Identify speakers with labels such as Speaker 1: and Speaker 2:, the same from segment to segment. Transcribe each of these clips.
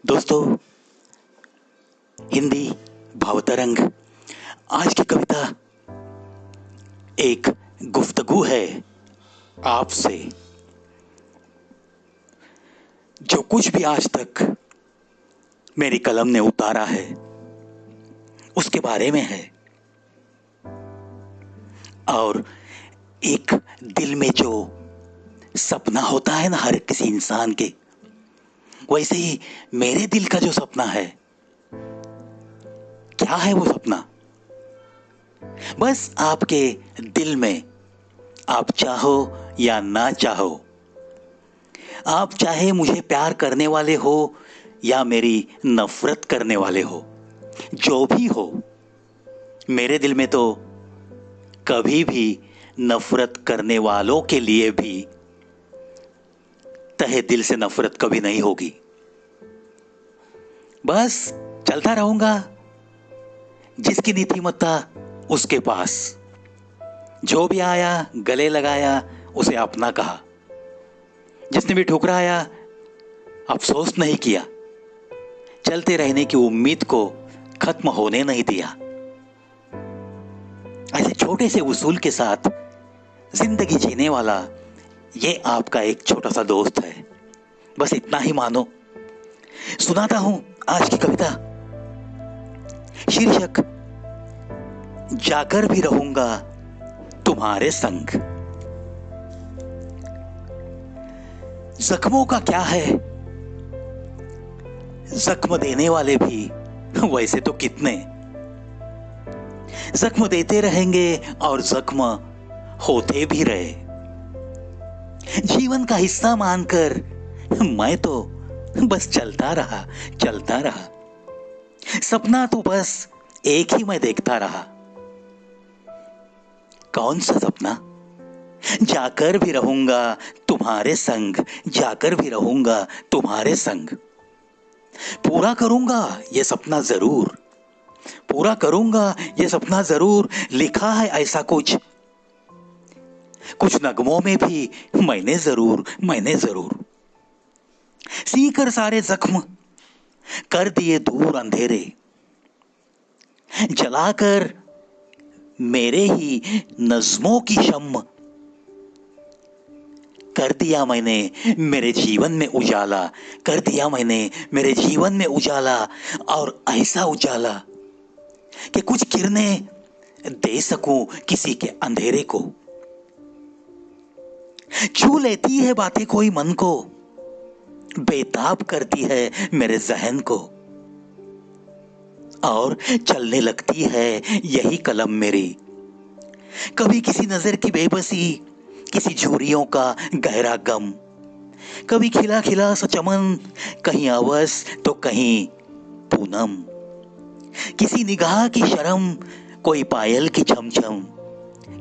Speaker 1: दोस्तों, हिंदी भावतरंग आज की कविता एक गुफ्तगू है आपसे। जो कुछ भी आज तक मेरी कलम ने उतारा है उसके बारे में है, और एक दिल में जो सपना होता है ना हर किसी इंसान के, वैसे ही मेरे दिल का जो सपना है, क्या है वो सपना? बस आपके दिल में, आप चाहो या ना चाहो, आप चाहे मुझे प्यार करने वाले हो या मेरी नफरत करने वाले हो, जो भी हो, मेरे दिल में तो कभी भी नफरत करने वालों के लिए भी तहे दिल से नफरत कभी नहीं होगी। बस चलता रहूंगा, जिसकी नीतिमत्ता उसके पास, जो भी आया गले लगाया उसे अपना कहा, जिसने भी ठुकराया अफसोस नहीं किया, चलते रहने की उम्मीद को खत्म होने नहीं दिया। ऐसे छोटे से उसूल के साथ जिंदगी जीने वाला ये आपका एक छोटा सा दोस्त है। बस इतना ही मानो। सुनाता हूं आज की कविता। शीर्षक, जाकर भी रहूंगा तुम्हारे संग। जख्मों का क्या है, जख्म देने वाले भी वैसे तो कितने, जख्म देते रहेंगे और जख्म होते भी रहे। जीवन का हिस्सा मानकर मैं तो बस चलता रहा। सपना तो बस एक ही मैं देखता रहा। कौन सा सपना? जाकर भी रहूंगा तुम्हारे संग, जाकर भी रहूंगा तुम्हारे संग। पूरा करूंगा ये सपना जरूर, पूरा करूंगा ये सपना जरूर। लिखा है ऐसा कुछ नगमों में भी मैंने जरूर सीकर सारे जख्म कर दिए दूर अंधेरे, जलाकर मेरे ही नज़्मों की शम्म कर दिया मैंने मेरे जीवन में उजाला, कर दिया मैंने मेरे जीवन में उजाला। और ऐसा उजाला कि कुछ किरणें दे सकूं किसी के अंधेरे को। छू लेती है बातें कोई मन को, बेताब करती है मेरे जहन को, और चलने लगती है यही कलम मेरी। कभी किसी नजर की बेबसी, किसी झुर्रियों का गहरा गम, कभी खिला खिला सा चमन, कहीं अवस तो कहीं पूनम, किसी निगाह की शर्म, कोई पायल की छमछम,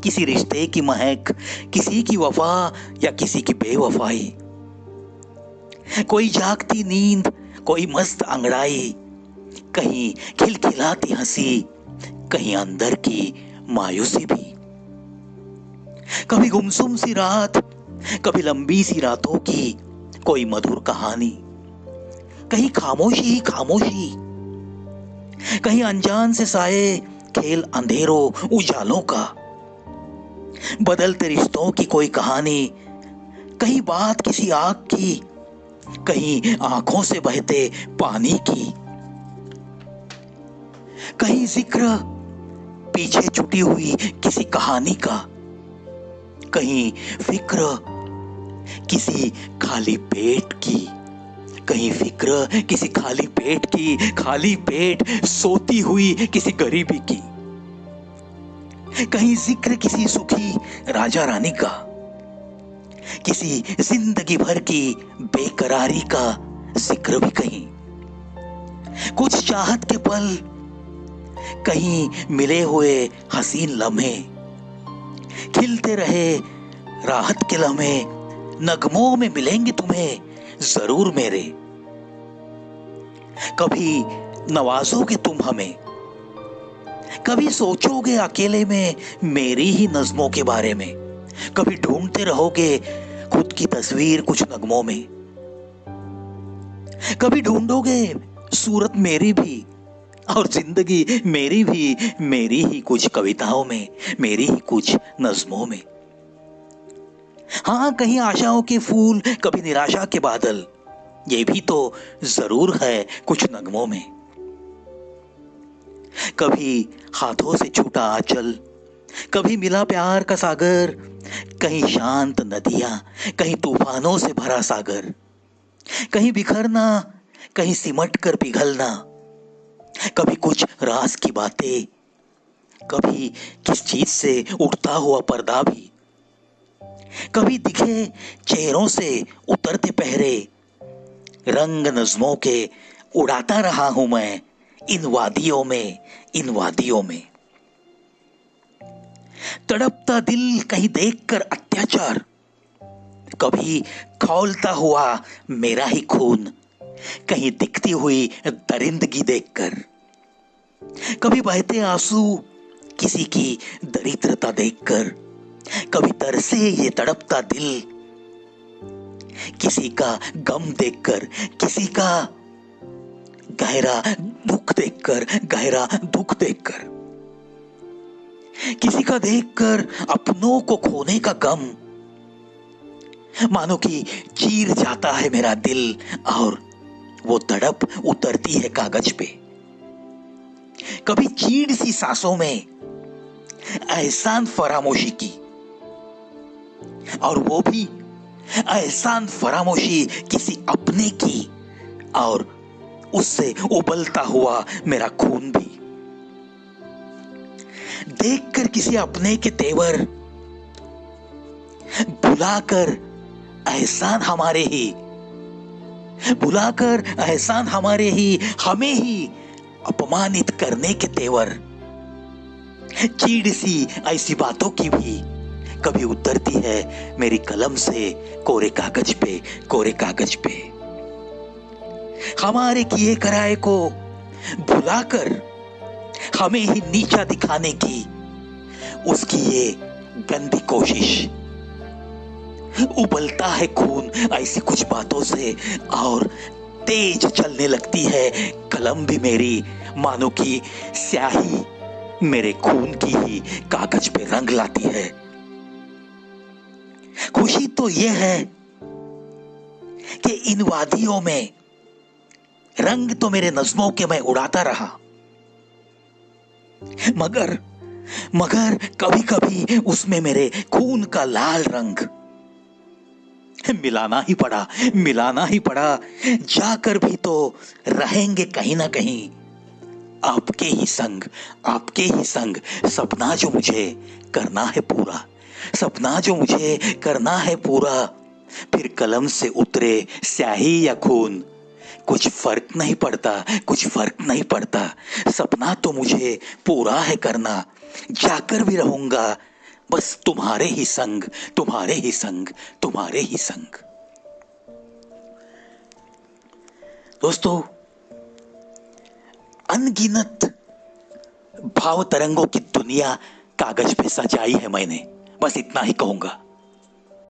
Speaker 1: किसी रिश्ते की महक, किसी की वफा या किसी की बेवफाई, कोई जागती नींद, कोई मस्त अंगड़ाई, कहीं खिलखिलाती हंसी, कहीं अंदर की मायूसी भी। कभी गुमसुम सी रात, कभी लंबी सी रातों की कोई मधुर कहानी, कहीं खामोशी ही खामोशी, कहीं अनजान से साए, खेल अंधेरों उजालों का, बदलते रिश्तों की कोई कहानी, कहीं बात किसी आग की, कहीं आंखों से बहते पानी की, कहीं जिक्र पीछे छुटी हुई किसी कहानी का, कहीं फिक्र किसी खाली पेट की, कहीं फिक्र किसी खाली पेट की, खाली पेट सोती हुई किसी गरीबी की, कहीं जिक्र किसी सुखी राजा रानी का, किसी जिंदगी भर की बेकरारी का जिक्र भी कहीं, कुछ चाहत के पल, कहीं मिले हुए हसीन लम्हे, खिलते रहे राहत के लम्हे, नगमों में मिलेंगे तुम्हें जरूर मेरे। कभी नवाजोगे तुम हमें, कभी सोचोगे अकेले में मेरी ही नज़्मों के बारे में, कभी ढूंढते रहोगे खुद की तस्वीर कुछ नगमों में। कभी ढूंढोगे सूरत मेरी भी, और जिंदगी मेरी भी, मेरी ही कुछ कविताओं में, मेरी ही कुछ नज्मों में। हाँ, कहीं आशाओं के फूल, कभी निराशा के बादल, ये भी तो जरूर है कुछ नगमों में। कभी हाथों से छूटा आंचल, कभी मिला प्यार का सागर, कहीं शांत नदियां, कहीं तूफानों से भरा सागर, कहीं बिखरना, कहीं सिमट कर पिघलना, कभी कुछ राज की बातें, कभी किस चीज से उठता हुआ पर्दा भी, कभी दिखे चेहरों से उतरते पहरे, रंग नज्मों के उड़ाता रहा हूं मैं इन वादियों में, इन वादियों में। तड़पता दिल कहीं देखकर अत्याचार, कभी खौलता हुआ मेरा ही खून, कहीं दिखती हुई दरिंदगी देखकर, कभी बहते आंसू किसी की दरिद्रता देखकर, कभी तरसे ये तड़पता दिल किसी का गम देखकर, किसी का गहरा दुख देखकर, गहरा दुख देखकर, किसी का देखकर अपनों को खोने का गम, मानो कि चीर जाता है मेरा दिल और वो तड़प उतरती है कागज पे। कभी चीड़ सी सांसों में एहसान फरामोशी की, और वो भी एहसान फरामोशी किसी अपने की, और उससे उबलता हुआ मेरा खून भी। देखकर किसी अपने के तेवर, बुलाकर एहसान हमारे ही, बुलाकर एहसान हमारे ही, हमें ही अपमानित करने के तेवर, चीड़ सी ऐसी बातों की भी कभी उतरती है मेरी कलम से कोरे कागज पे, कोरे कागज पे। हमारे किए कराए को भुलाकर हमें ही नीचा दिखाने की उसकी ये गंदी कोशिश, उबलता है खून ऐसी कुछ बातों से और तेज चलने लगती है कलम भी मेरी, मानो कि स्याही मेरे खून की ही कागज पे रंग लाती है। खुशी तो यह है कि इन वादियों में रंग तो मेरे नज्मों के मैं उड़ाता रहा, मगर मगर कभी कभी उसमें मेरे खून का लाल रंग मिलाना ही पड़ा, मिलाना ही पड़ा। जाकर भी तो रहेंगे कहीं ना कहीं आपके ही संग, आपके ही संग। सपना जो मुझे करना है पूरा, सपना जो मुझे करना है पूरा, फिर कलम से उतरे स्याही या खून, कुछ फर्क नहीं पड़ता, कुछ फर्क नहीं पड़ता। सपना तो मुझे पूरा है करना, जाकर भी रहूंगा बस तुम्हारे ही संग, तुम्हारे ही संग, तुम्हारे ही संग। दोस्तों, अनगिनत भाव तरंगों की दुनिया कागज पे सजाई है मैंने, बस इतना ही कहूंगा।